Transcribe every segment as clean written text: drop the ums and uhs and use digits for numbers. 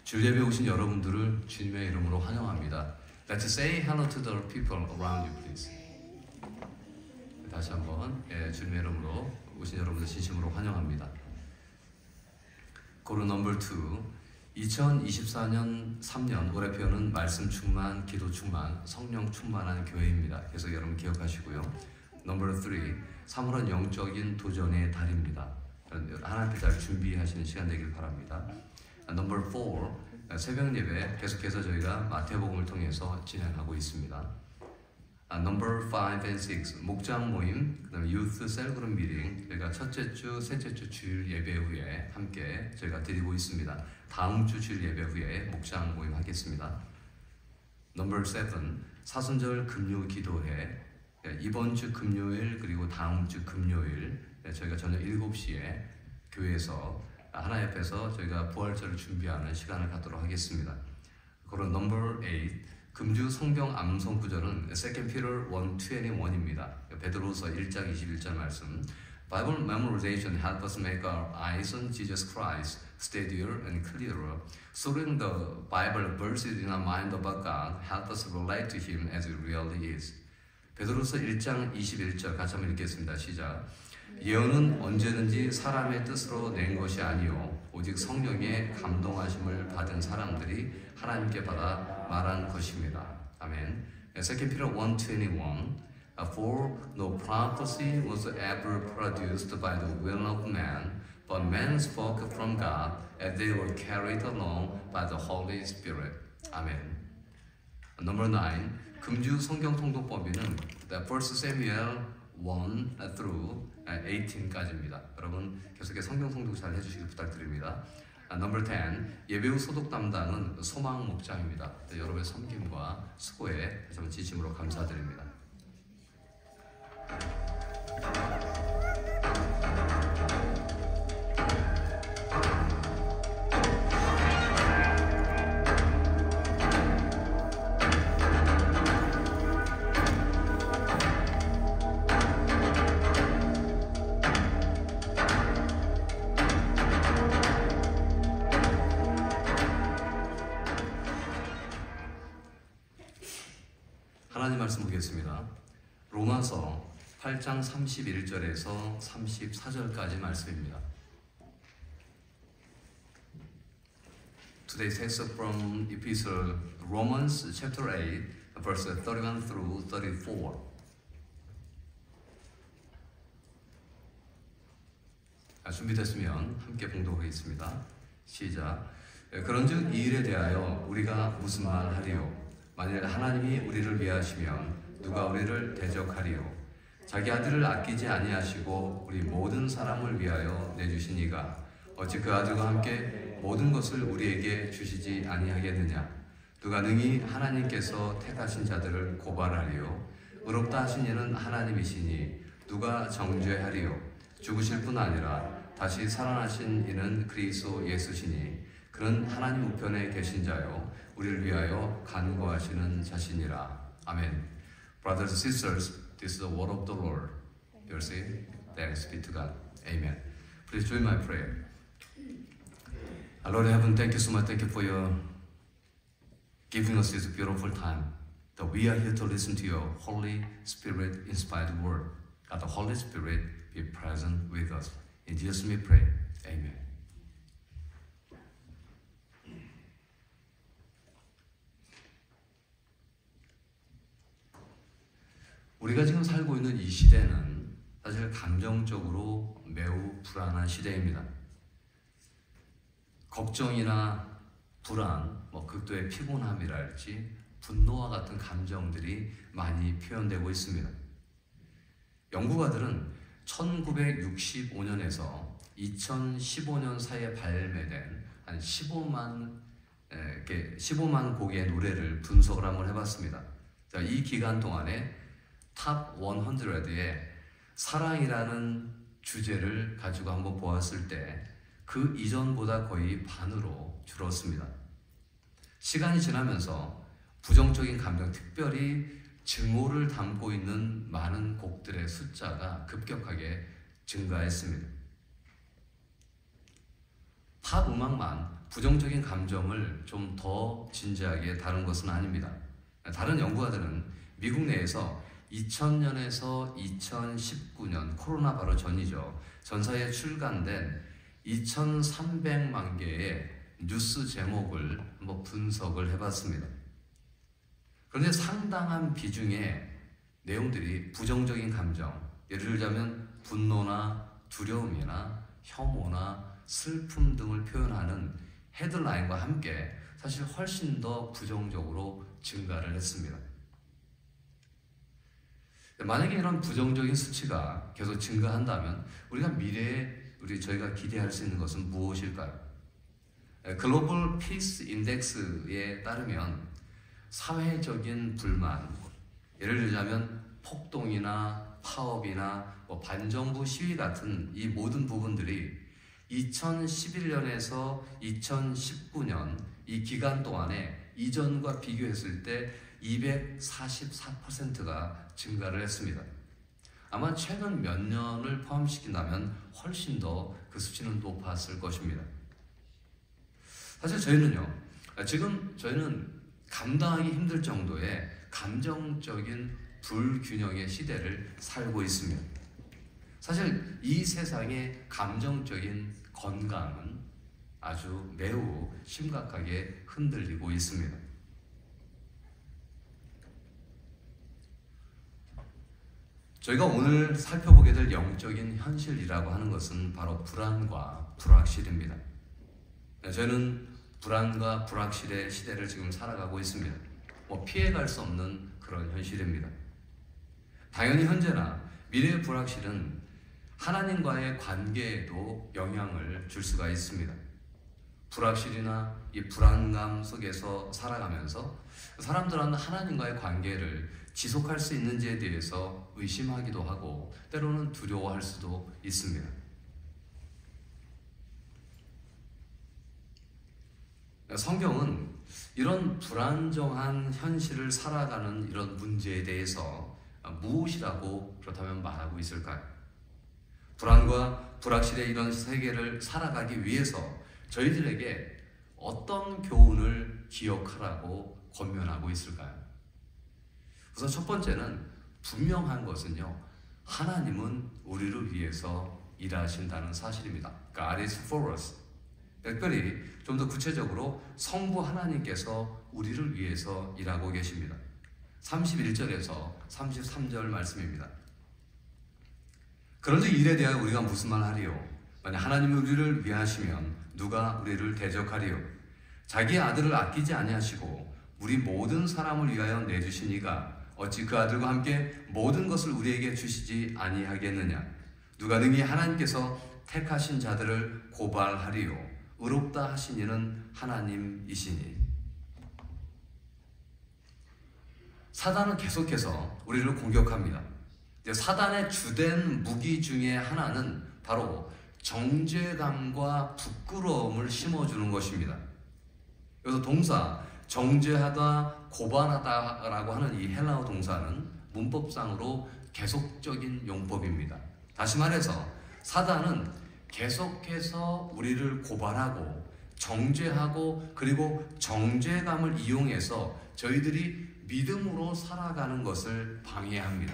주일 예배에 오신 여러분들을 주님의 이름으로 환영합니다. Let's say hello to the people around you, please. 다시 한번 주님의 이름으로 오신 여러분들 진심으로 환영합니다. 고로 넘버 2, 2024년 3년 올해 표현은 말씀 충만, 기도 충만, 성령 충만한 교회입니다. 그래서 여러분 기억하시고요. 넘버 3, 3월은 영적인 도전의 달입니다. 하나님께 잘 준비하시는 시간 되길 바랍니다. 넘버 4, 새벽 예배 계속해서 저희가 마태복음을 통해서 진행하고 있습니다. 넘버 5 and 6, 목장 모임, 그 다음에 유스 셀그룹 미팅, 저희가 첫째 주, 셋째 주 주일 예배 후에 함께 저희가 드리고 있습니다. 다음 주 주일 예배 후에 목장 모임 하겠습니다. 넘버 7, 사순절 금요 기도회, 이번 주 금요일 그리고 다음 주 금요일 저희가 저녁 7시에 교회에서 하나님 앞에서 저희가 부활절을 준비하는 시간을 갖도록 하겠습니다. 그리고 넘버 8, 금주 성경 암송 구절은 2 Peter 1:21입니다. 베드로서 1장 21절 말씀. Bible memorization help us make our eyes on Jesus Christ steadier and clearer. So reading the Bible verses in our mind about God help us relate to Him as He really is. 베드로서 1장 21절 같이 한번 읽겠습니다. 시작. 예언은 언제든지 사람의 뜻으로 낸 것이 아니요 오직 성령의 감동하심을 받은 사람들이 하나님께 받아 말한 것입니다. 아멘. 2 Peter 1:21 For no prophecy was ever produced by the will of man, but men spoke from God as they were carried along by the Holy Spirit. 아멘. Number 9, 금주 성경 통독법인은 1 Samuel 1 through 18까지입니다. 여러분 계속해서 성경 통독 잘 해주시길 부탁드립니다. Number 10, 예배 후 소독 담당은 소망 목장입니다. 여러분의 섬김과 수고에 다시 한번 진심으로 감사드립니다. 하나님 말씀 보겠습니다. 로마서 8장 31절에서 34절까지 말씀입니다. Today's text from Epistle Romans chapter 8, verse 31 through 34. 준비됐으면 함께 봉독하겠습니다. 시작. 그런즉 이 일에 대하여 우리가 무슨 말 하리요? 만일 하나님이 우리를 위하시면 누가 우리를 대적하리요? 자기 아들을 아끼지 아니하시고 우리 모든 사람을 위하여 내주신 이가 어찌 그 아들과 함께 모든 것을 우리에게 주시지 아니하겠느냐? 누가 능히 하나님께서 택하신 자들을 고발하리요? 의롭다 하신 이는 하나님이시니 누가 정죄하리요? 죽으실 뿐 아니라 다시 살아나신 이는 그리스도 예수시니 그는 하나님 우편에 계신 자요 우리를 위하여 간구하시는 자신이라. 아멘. Brothers and sisters, this is the word of the Lord. You'll see. Thanks be to God. Amen. Please join my prayer. Lord in heaven, thank you so much. Thank you for your giving us this beautiful time. That we are here to listen to your Holy Spirit inspired word. That the Holy Spirit be present with us. In Jesus' name we pray. Amen. 우리가 지금 살고 있는 이 시대는 사실 감정적으로 매우 불안한 시대입니다. 걱정이나 불안, 극도의 피곤함이랄지 분노와 같은 감정들이 많이 표현되고 있습니다. 연구가들은 1965년에서 2015년 사이에 발매된 한 15만 곡의 노래를 분석을 한번 해봤습니다. 자, 이 기간 동안에 탑 100에 사랑이라는 주제를 가지고 한번 보았을 때 그 이전보다 거의 반으로 줄었습니다. 시간이 지나면서 부정적인 감정, 특별히 증오를 담고 있는 많은 곡들의 숫자가 급격하게 증가했습니다. 팝 음악만 부정적인 감정을 좀 더 진지하게 다룬 것은 아닙니다. 다른 연구가들은 미국 내에서 2000년에서 2019년 코로나 바로 전이죠. 전사에 출간된 2300만 개의 뉴스 제목을 한번 분석을 해봤습니다. 그런데 상당한 비중의 내용들이 부정적인 감정, 예를 들자면 분노나 두려움이나 혐오나 슬픔 등을 표현하는 헤드라인과 함께 사실 훨씬 더 부정적으로 증가를 했습니다. 만약에 이런 부정적인 수치가 계속 증가한다면 우리가 미래에 저희가 기대할 수 있는 것은 무엇일까요? 글로벌 피스 인덱스에 따르면 사회적인 불만, 예를 들자면 폭동이나 파업이나 반정부 시위 같은 이 모든 부분들이 2011년에서 2019년 이 기간 동안에 이전과 비교했을 때 244%가 증가를 했습니다. 아마 최근 몇 년을 포함시킨다면 훨씬 더 그 수치는 높았을 것입니다. 사실 저희는 감당하기 힘들 정도의 감정적인 불균형의 시대를 살고 있습니다. 사실 이 세상의 감정적인 건강은 아주 매우 심각하게 흔들리고 있습니다. 저희가 오늘 살펴보게 될 영적인 현실이라고 하는 것은 바로 불안과 불확실입니다. 저희는 불안과 불확실의 시대를 지금 살아가고 있습니다. 피해갈 수 없는 그런 현실입니다. 당연히 현재나 미래의 불확실은 하나님과의 관계에도 영향을 줄 수가 있습니다. 불확실이나 이 불안감 속에서 살아가면서 사람들은 하나님과의 관계를 지속할 수 있는지에 대해서 의심하기도 하고 때로는 두려워할 수도 있습니다. 성경은 이런 불안정한 현실을 살아가는 이런 문제에 대해서 무엇이라고 그렇다면 말하고 있을까요? 불안과 불확실의 이런 세계를 살아가기 위해서 저희들에게 어떤 교훈을 기억하라고 권면하고 있을까요? 우선 첫 번째는 분명한 것은요, 하나님은 우리를 위해서 일하신다는 사실입니다. God is for us. 특별히 좀 더 구체적으로 성부 하나님께서 우리를 위해서 일하고 계십니다. 31절에서 33절 말씀입니다. 그런데 일에 대하여 우리가 무슨 말 하리요? 만약 하나님이 우리를 위하시면 누가 우리를 대적하리요? 자기의 아들을 아끼지 아니하시고 우리 모든 사람을 위하여 내주신 이가 어찌 그 아들과 함께 모든 것을 우리에게 주시지 아니하겠느냐? 누가 능히 하나님께서 택하신 자들을 고발하리요? 의롭다 하신 이는 하나님이시니. 사단은 계속해서 우리를 공격합니다. 사단의 주된 무기 중에 하나는 바로 정죄감과 부끄러움을 심어주는 것입니다. 그래서 동사 정죄하다, 고발하다라고 하는 이 헬라어 동사는 문법상으로 계속적인 용법입니다. 다시 말해서 사단은 계속해서 우리를 고발하고 정죄하고 그리고 정죄감을 이용해서 저희들이 믿음으로 살아가는 것을 방해합니다.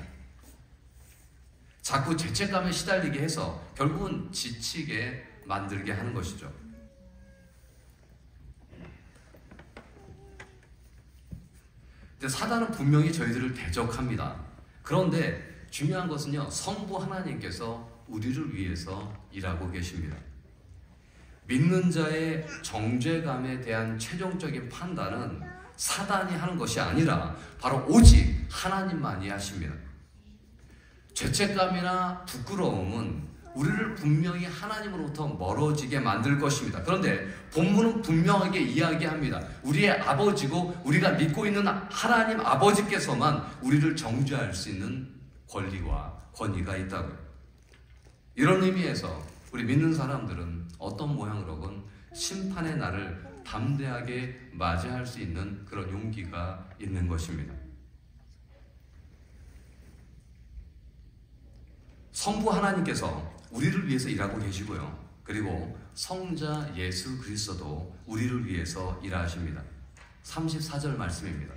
자꾸 죄책감에 시달리게 해서 결국은 지치게 만들게 하는 것이죠. 사단은 분명히 저희들을 대적합니다. 그런데 중요한 것은요, 성부 하나님께서 우리를 위해서 일하고 계십니다. 믿는 자의 정죄감에 대한 최종적인 판단은 사단이 하는 것이 아니라 바로 오직 하나님만이 하십니다. 죄책감이나 부끄러움은 우리를 분명히 하나님으로부터 멀어지게 만들 것입니다. 그런데 본문은 분명하게 이야기합니다. 우리의 아버지고 우리가 믿고 있는 하나님 아버지께서만 우리를 정죄할 수 있는 권리와 권위가 있다고요. 이런 의미에서 우리 믿는 사람들은 어떤 모양으로건 심판의 날을 담대하게 맞이할 수 있는 그런 용기가 있는 것입니다. 성부 하나님께서 우리를 위해서 일하고 계시고요. 그리고 성자 예수 그리스도도 우리를 위해서 일하십니다. 34절 말씀입니다.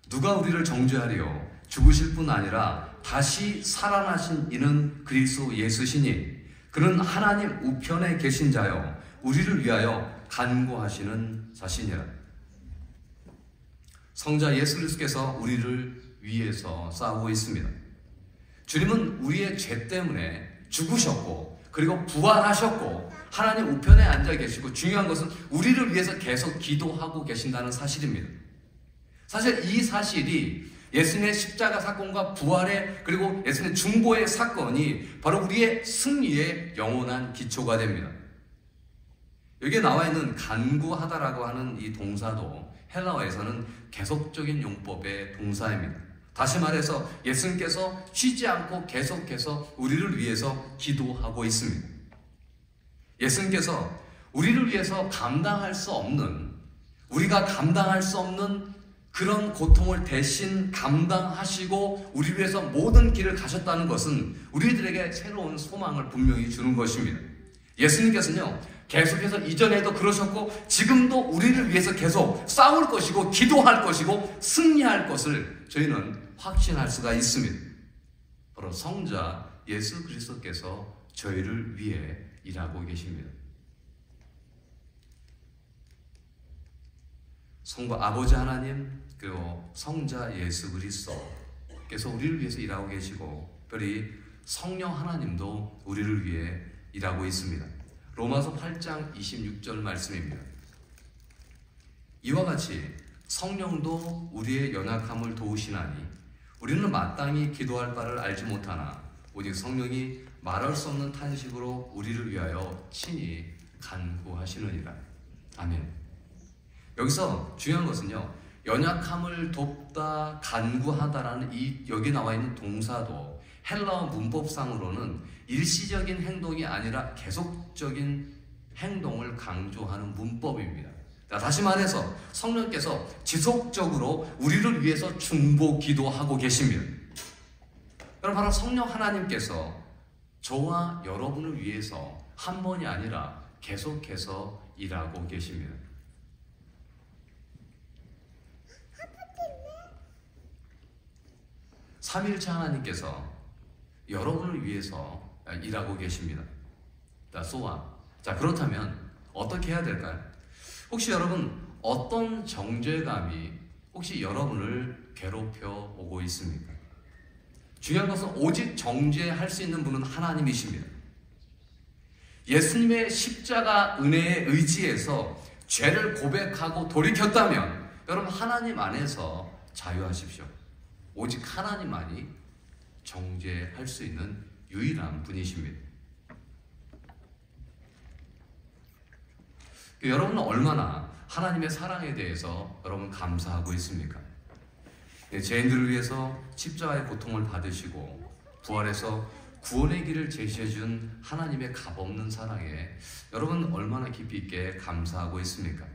누가 우리를 정죄하리요? 죽으실 뿐 아니라 다시 살아나신 이는 그리스도 예수시니 그는 하나님 우편에 계신 자요 우리를 위하여 간구하시는 자시니라. 성자 예수 그리스도께서 우리를 위해서 싸우고 있습니다. 주님은 우리의 죄 때문에 죽으셨고 그리고 부활하셨고 하나님 우편에 앉아 계시고 중요한 것은 우리를 위해서 계속 기도하고 계신다는 사실입니다. 사실 이 사실이 예수님의 십자가 사건과 부활의 그리고 예수님의 중보의 사건이 바로 우리의 승리의 영원한 기초가 됩니다. 여기에 나와 있는 간구하다라고 하는 이 동사도 헬라어에서는 계속적인 용법의 동사입니다. 다시 말해서 예수님께서 쉬지 않고 계속해서 우리를 위해서 기도하고 있습니다. 예수님께서 우리를 위해서 우리가 감당할 수 없는 그런 고통을 대신 감당하시고 우리를 위해서 모든 길을 가셨다는 것은 우리들에게 새로운 소망을 분명히 주는 것입니다. 예수님께서는요, 계속해서 이전에도 그러셨고 지금도 우리를 위해서 계속 싸울 것이고 기도할 것이고 승리할 것을 저희는 확신할 수가 있습니다. 바로 성자 예수 그리스도께서 저희를 위해 일하고 계십니다. 성부 아버지 하나님 그리고 성자 예수 그리스도께서 우리를 위해서 일하고 계시고 특별히 성령 하나님도 우리를 위해 일하고 있습니다. 로마서 8장 26절 말씀입니다. 이와 같이 성령도 우리의 연약함을 도우시나니 우리는 마땅히 기도할 바를 알지 못하나 오직 성령이 말할 수 없는 탄식으로 우리를 위하여 친히 간구하시느니라. 아멘. 여기서 중요한 것은요, 연약함을 돕다, 간구하다라는 이 여기 나와 있는 동사도 헬라어 문법상으로는 일시적인 행동이 아니라 계속적인 행동을 강조하는 문법입니다. 다시 말해서 성령께서 지속적으로 우리를 위해서 중보 기도하고 계십니다. 여러분, 바로 성령 하나님께서 저와 여러분을 위해서 한 번이 아니라 계속해서 일하고 계십니다. 삼위일체 하나님께서 여러분을 위해서 일하고 계십니다. 자, 그렇다면 어떻게 해야 될까요? 혹시 여러분 어떤 정죄감이 혹시 여러분을 괴롭혀 오고 있습니까? 중요한 것은 오직 정죄할 수 있는 분은 하나님이십니다. 예수님의 십자가 은혜에 의지해서 죄를 고백하고 돌이켰다면 여러분 하나님 안에서 자유하십시오. 오직 하나님만이 정죄할 수 있는 유일한 분이십니다. 여러분은 얼마나 하나님의 사랑에 대해서 여러분 감사하고 있습니까? 죄인들을 위해서 십자가의 고통을 받으시고 부활해서 구원의 길을 제시해준 하나님의 값없는 사랑에 여러분 얼마나 깊이 있게 감사하고 있습니까?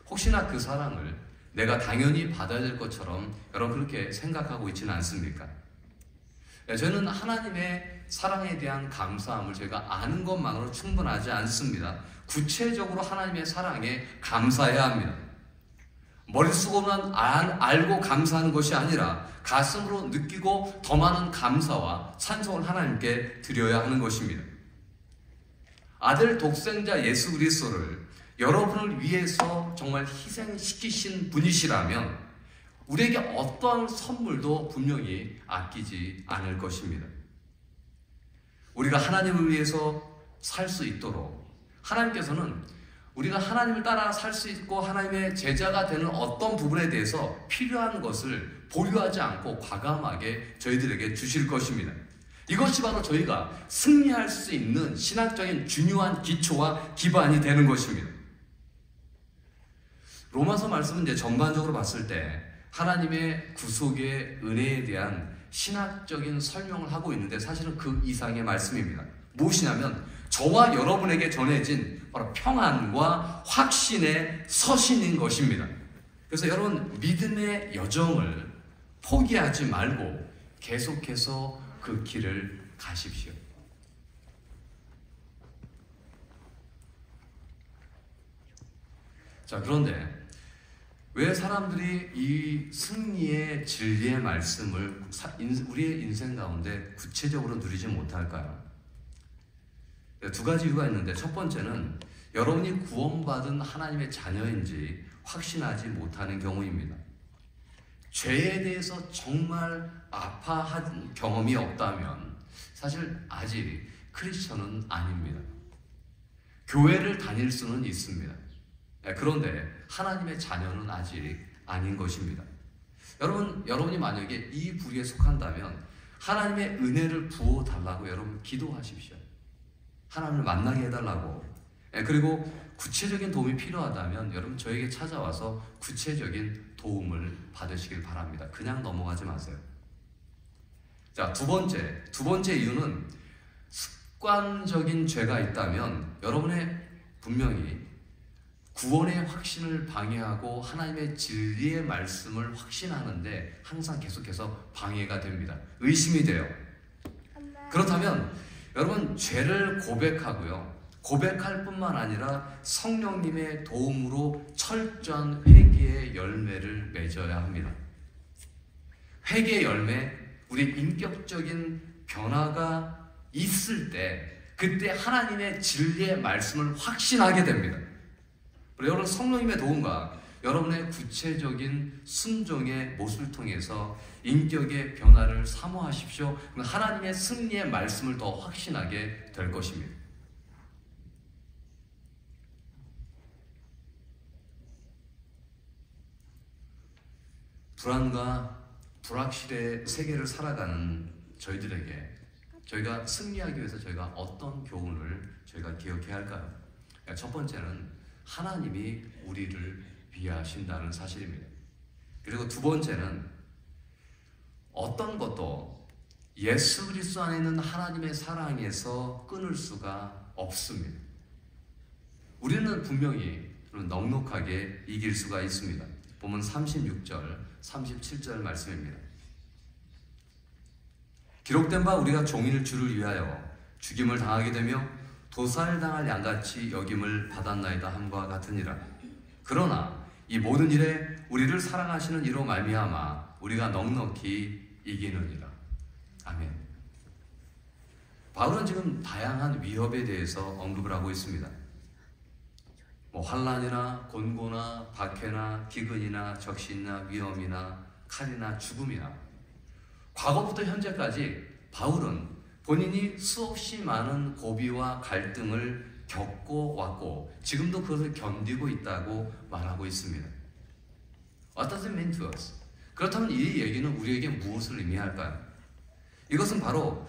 혹시나 그 사랑을 내가 당연히 받아야 될 것처럼 여러분 그렇게 생각하고 있지는 않습니까? 저는 하나님의 사랑에 대한 감사함을 제가 아는 것만으로 충분하지 않습니다. 구체적으로 하나님의 사랑에 감사해야 합니다. 머릿속으로만 알고 감사하는 것이 아니라 가슴으로 느끼고 더 많은 감사와 찬송을 하나님께 드려야 하는 것입니다. 아들 독생자 예수 그리스도를 여러분을 위해서 정말 희생시키신 분이시라면 우리에게 어떤 선물도 분명히 아끼지 않을 것입니다. 우리가 하나님을 위해서 살 수 있도록 하나님께서는 우리가 하나님을 따라 살 수 있고 하나님의 제자가 되는 어떤 부분에 대해서 필요한 것을 보류하지 않고 과감하게 저희들에게 주실 것입니다. 이것이 바로 저희가 승리할 수 있는 신학적인 중요한 기초와 기반이 되는 것입니다. 로마서 말씀은 이제 전반적으로 봤을 때 하나님의 구속의 은혜에 대한 신학적인 설명을 하고 있는데 사실은 그 이상의 말씀입니다. 무엇이냐면 저와 여러분에게 전해진 바로 평안과 확신의 서신인 것입니다. 그래서 여러분 믿음의 여정을 포기하지 말고 계속해서 그 길을 가십시오. 자, 그런데 왜 사람들이 이 승리의 진리의 말씀을 우리의 인생 가운데 구체적으로 누리지 못할까요? 두 가지 이유가 있는데, 첫 번째는 여러분이 구원받은 하나님의 자녀인지 확신하지 못하는 경우입니다. 죄에 대해서 정말 아파한 경험이 없다면 사실 아직 크리스천은 아닙니다. 교회를 다닐 수는 있습니다. 그런데 하나님의 자녀는 아직 아닌 것입니다. 여러분이 만약에 이 부류에 속한다면 하나님의 은혜를 부어달라고 여러분 기도하십시오. 하나님을 만나게 해달라고. 그리고 구체적인 도움이 필요하다면 여러분 저에게 찾아와서 구체적인 도움을 받으시길 바랍니다. 그냥 넘어가지 마세요. 자, 두 번째 이유는 습관적인 죄가 있다면 여러분의 분명히 구원의 확신을 방해하고 하나님의 진리의 말씀을 확신하는데 항상 계속해서 방해가 됩니다. 의심이 돼요. 그렇다면 여러분 죄를 고백하고요. 고백할 뿐만 아니라 성령님의 도움으로 철저한 회개의 열매를 맺어야 합니다. 회개의 열매, 우리 인격적인 변화가 있을 때 그때 하나님의 진리의 말씀을 확신하게 됩니다. 여러분 성령님의 도움과 여러분의 구체적인 순종의 모습을 통해서 인격의 변화를 사모하십시오. 하나님의 승리의 말씀을 더 확신하게 될 것입니다. 불안과 불확실의 세계를 살아가는 저희들에게 저희가 승리하기 위해서 저희가 어떤 교훈을 저희가 기억해야 할까요? 첫 번째는 하나님이 우리를 위하신다는 사실입니다. 그리고 두 번째는 어떤 것도 예수 그리스도 안에 있는 하나님의 사랑에서 끊을 수가 없습니다. 우리는 분명히 넉넉하게 이길 수가 있습니다. 보면 36절, 37절 말씀입니다. 기록된 바 우리가 종일 주를 위하여 죽임을 당하게 되며 도살당할 양같이 여김을 받았나이다 함과 같으니라. 그러나 이 모든 일에 우리를 사랑하시는 이로 말미암아 우리가 넉넉히 이기느니라. 아멘. 바울은 지금 다양한 위협에 대해서 언급을 하고 있습니다. 환난이나 곤고나 박해나 기근이나 적신이나 위험이나 칼이나 죽음이나 과거부터 현재까지 바울은 본인이 수없이 많은 고비와 갈등을 겪고 왔고 지금도 그것을 견디고 있다고 말하고 있습니다. What does it mean to us? 그렇다면 이 얘기는 우리에게 무엇을 의미할까요? 이것은 바로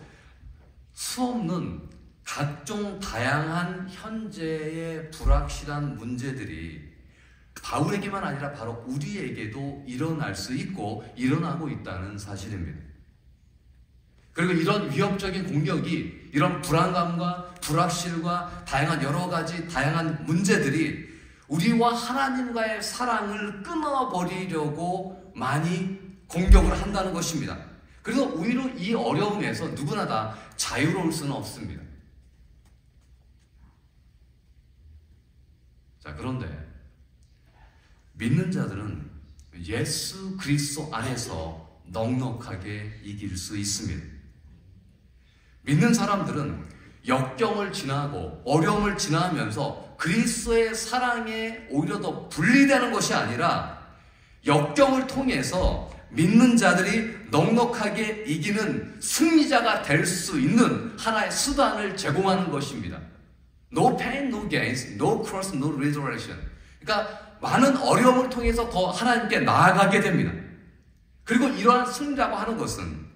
수없는 각종 다양한 현재의 불확실한 문제들이 바울에게만 아니라 바로 우리에게도 일어날 수 있고 일어나고 있다는 사실입니다. 그리고 이런 위협적인 공격이 이런 불안감과 불확실과 다양한 여러 가지 다양한 문제들이 우리와 하나님과의 사랑을 끊어버리려고 많이 공격을 한다는 것입니다. 그래서 오히려 이 어려움에서 누구나 다 자유로울 수는 없습니다. 자, 그런데 믿는 자들은 예수 그리스도 안에서 넉넉하게 이길 수 있습니다. 믿는 사람들은 역경을 지나고 어려움을 지나면서 그리스도의 사랑에 오히려 더 분리되는 것이 아니라 역경을 통해서 믿는 자들이 넉넉하게 이기는 승리자가 될 수 있는 하나의 수단을 제공하는 것입니다. No pain, no gain, no cross, no resurrection. 그러니까 많은 어려움을 통해서 더 하나님께 나아가게 됩니다. 그리고 이러한 승리라고 하는 것은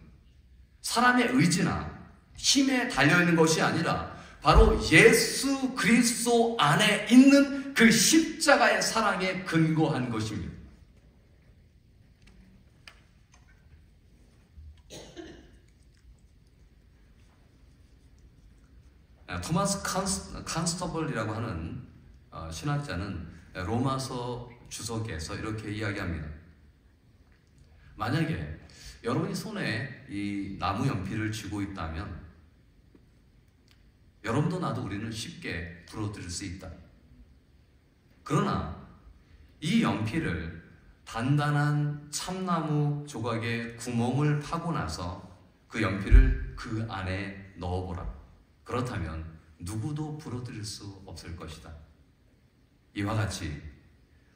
사람의 의지나 힘에 달려있는 것이 아니라 바로 예수 그리스도 안에 있는 그 십자가의 사랑에 근거한 것입니다. 토마스 칸스터블이라고 하는 신학자는 로마서 주석에서 이렇게 이야기합니다. 만약에 여러분이 손에 이 나무 연필을 쥐고 있다면 여러분도 나도 우리는 쉽게 부러뜨릴 수 있다. 그러나 이 연필을 단단한 참나무 조각에 구멍을 파고 나서 그 연필을 그 안에 넣어보라. 그렇다면 누구도 부러뜨릴 수 없을 것이다. 이와 같이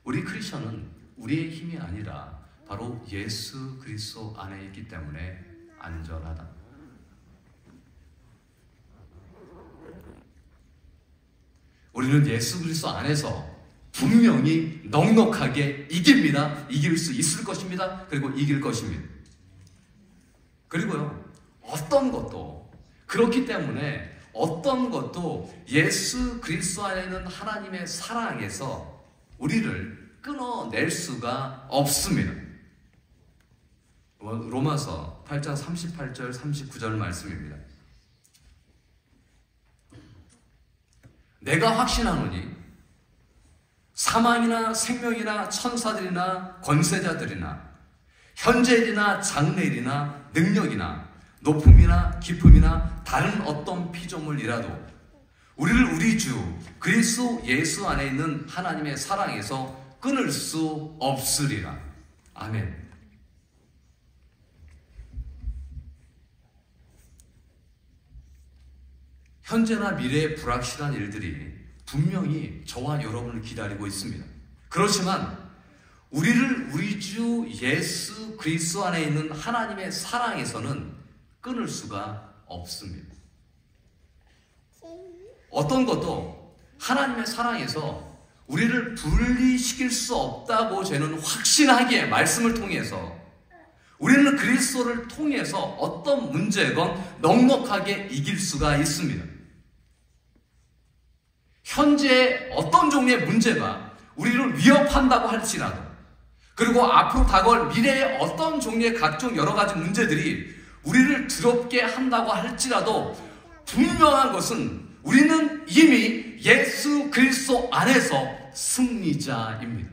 우리 크리스천은 우리의 힘이 아니라 바로 예수 그리스도 안에 있기 때문에 안전하다. 우리는 예수 그리스도 안에서 분명히 넉넉하게 이깁니다. 이길 수 있을 것입니다. 그리고 이길 것입니다. 그리고요, 어떤 것도 그렇기 때문에 어떤 것도 예수 그리스도 안에 있는 하나님의 사랑에서 우리를 끊어낼 수가 없습니다. 로마서 8장 38절 39절 말씀입니다. 내가 확신하노니 사망이나 생명이나 천사들이나 권세자들이나 현재일이나 장래일이나 능력이나 높음이나 깊음이나 다른 어떤 피조물이라도 우리를 우리 주 그리스도 예수 안에 있는 하나님의 사랑에서 끊을 수 없으리라. 아멘. 현재나 미래의 불확실한 일들이 분명히 저와 여러분을 기다리고 있습니다. 그렇지만 우리를 우리 주 예수 그리스도 안에 있는 하나님의 사랑에서는 끊을 수가 없습니다. 어떤 것도 하나님의 사랑에서 우리를 분리시킬 수 없다고 저는 확신하기에 말씀을 통해서 우리는 그리스도를 통해서 어떤 문제건 넉넉하게 이길 수가 있습니다. 현재 어떤 종류의 문제가 우리를 위협한다고 할지라도 그리고 앞으로 다가올 미래의 어떤 종류의 각종 여러 가지 문제들이 우리를 두렵게 한다고 할지라도 분명한 것은 우리는 이미 예수 그리스도 안에서 승리자입니다.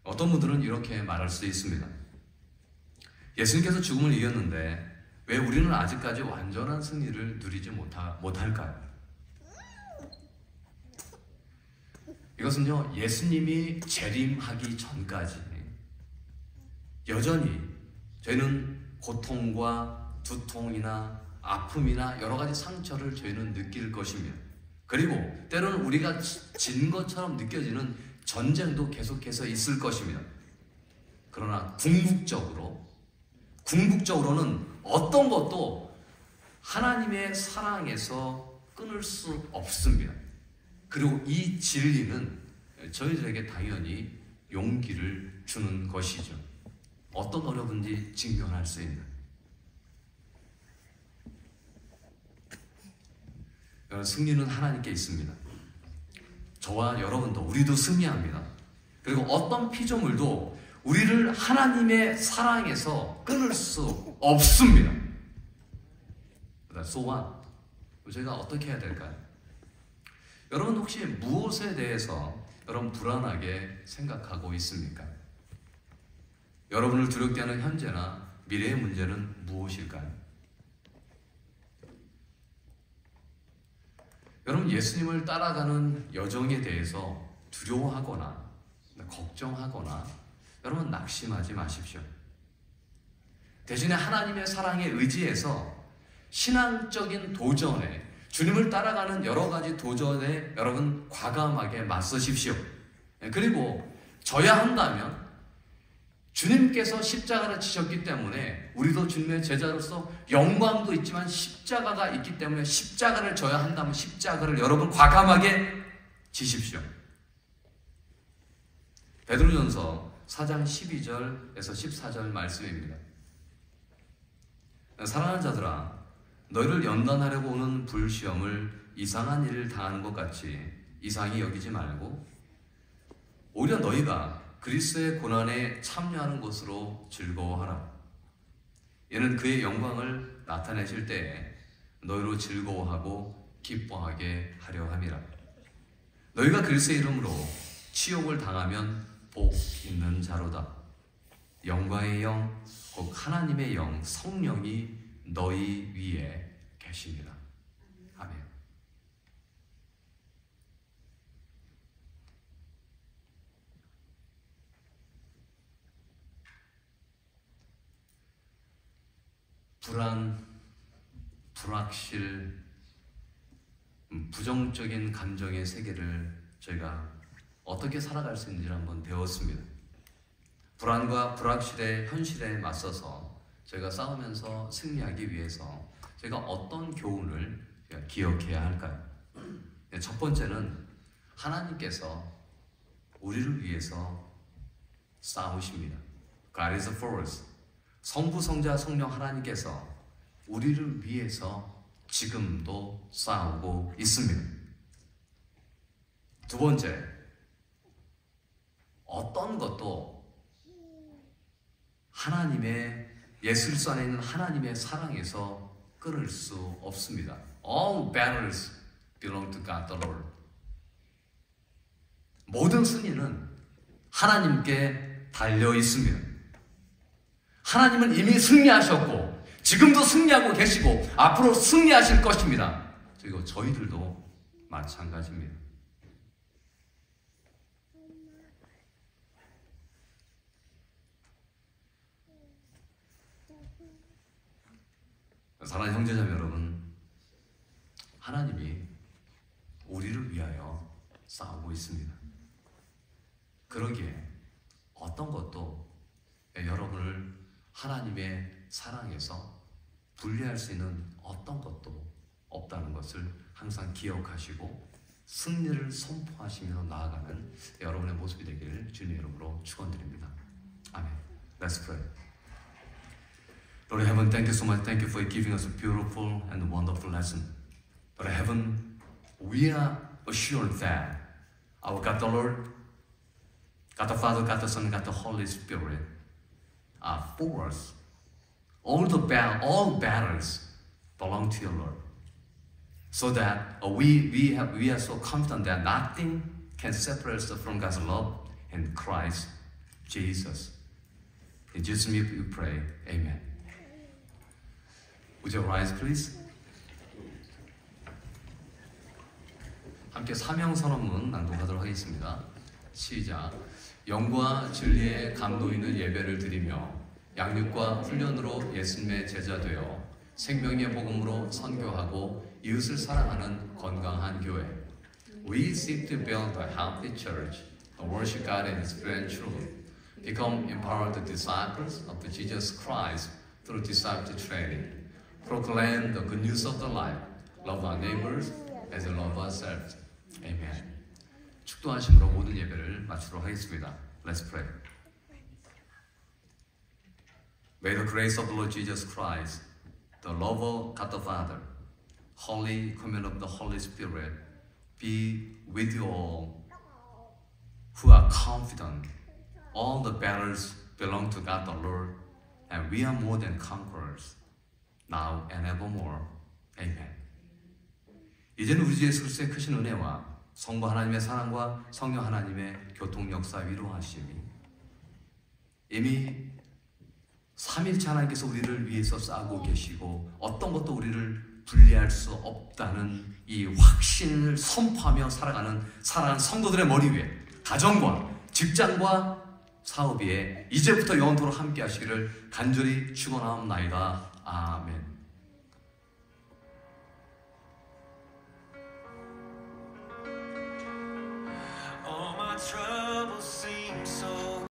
어떤 분들은 이렇게 말할 수 있습니다. 예수님께서 죽음을 이겼는데 왜 우리는 아직까지 완전한 승리를 누리지 못할까요? 이것은요, 예수님이 재림하기 전까지 여전히 저희는 고통과 두통이나 아픔이나 여러 가지 상처를 저희는 느낄 것입니다. 그리고 때로는 우리가 진 것처럼 느껴지는 전쟁도 계속해서 있을 것입니다. 그러나 궁극적으로는 어떤 것도 하나님의 사랑에서 끊을 수 없습니다. 그리고 이 진리는 저희들에게 당연히 용기를 주는 것이죠. 어떤 어려운지 직면할 수 있는. 승리는 하나님께 있습니다. 저와 여러분도 우리도 승리합니다. 그리고 어떤 피조물도 우리를 하나님의 사랑에서 끊을 수 없습니다. So what? 저희가 어떻게 해야 될까요? 여러분 혹시 무엇에 대해서 여러분 불안하게 생각하고 있습니까? 여러분을 두렵게 하는 현재나 미래의 문제는 무엇일까요? 여러분 예수님을 따라가는 여정에 대해서 두려워하거나 걱정하거나 여러분 낙심하지 마십시오. 대신에 하나님의 사랑에 의지해서 신앙적인 도전에 주님을 따라가는 여러 가지 도전에 여러분 과감하게 맞서십시오. 그리고 져야 한다면 주님께서 십자가를 지셨기 때문에 우리도 주님의 제자로서 영광도 있지만 십자가가 있기 때문에 십자가를 져야 한다면 십자가를 여러분 과감하게 지십시오. 베드로전서 4장 12절에서 14절 말씀입니다. 사랑하는 자들아, 너희를 연단하려고 오는 불시험을 이상한 일을 당하는 것 같이 이상히 여기지 말고 오히려 너희가 그리스도의 고난에 참여하는 것으로 즐거워하라. 이는 그의 영광을 나타내실 때에 너희로 즐거워하고 기뻐하게 하려 함이라. 너희가 그리스도의 이름으로 치욕을 당하면 복 있는 자로다. 영광의 영, 곧 하나님의 영, 성령이 너희 위에 계십니다. 아멘. 불안, 불확실, 부정적인 감정의 세계를 저희가 어떻게 살아갈 수 있는지를 한번 배웠습니다. 불안과 불확실의 현실에 맞서서 저희가 싸우면서 승리하기 위해서 저희가 어떤 교훈을 기억해야 할까요? 첫 번째는 하나님께서 우리를 위해서 싸우십니다. God is for us. 성부, 성자, 성령 하나님께서 우리를 위해서 지금도 싸우고 있습니다. 두 번째, 어떤 것도 하나님의 예술서 안에 있는 하나님의 사랑에서 끊을 수 없습니다. All battles belong to God the Lord. 모든 승리는 하나님께 달려 있습니다. 하나님은 이미 승리하셨고 지금도 승리하고 계시고 앞으로 승리하실 것입니다. 그리고 저희들도 마찬가지입니다. 사랑하는 형제자매 여러분, 하나님이 우리를 위하여 싸우고 있습니다. 그러기에 어떤 것도 여러분을 하나님의 사랑에서 분리할 수 있는 어떤 것도 없다는 것을 항상 기억하시고 승리를 선포하시며 나아가는 여러분의 모습이 되기를 주님의 이름으로 축원드립니다. 아멘. Let's pray. Lord Heaven, thank you so much. Thank you for giving us a beautiful and wonderful lesson. Lord Heaven, we are assured that our God the Lord, God the Father, God the Son, God the Holy Spirit are for us. All battles belong to your Lord. So that we are so confident that nothing can separate us from God's love in Christ Jesus. In Jesus' name we pray. Amen. Would you rise, please? 함께 사명선언문 낭독하도록 하겠습니다. 시작. 영과 진리의 감도 있는 예배를 드리며 양육과 훈련으로 예수님의 제자 되어 생명의 복음으로 선교하고 이웃을 사랑하는 건강한 교회. We seek to build a healthy church, worship God in spirit and truth, become empowered disciples of Jesus Christ through discipleship training, proclaim the good news of the life, love our neighbors as we love ourselves. Amen. 축도하심으로 모든 예배를 마치도록 하겠습니다. Let's pray. May the grace of the Lord Jesus Christ, the love of God the Father, Holy communion of the Holy Spirit be with you all who are confident. All the battles belong to God the Lord, and we are more than conquerors, now and evermore. Amen. 이제는 우리 주 예수 그리스도의 크신 은혜와 성부 하나님의 사랑과 성령 하나님의 교통 역사 위로하심이 이미 삼일체 하나님께서 우리를 위해서 싸우고 계시고 어떤 것도 우리를 분리할 수 없다는 이 확신을 선포하며 살아가는 사랑하는 성도들의 머리 위에 가정과 직장과 사업 위에 이제부터 영원토록 함께 하시기를 간절히 축원하옵나이다. 아멘. All my troubles seem so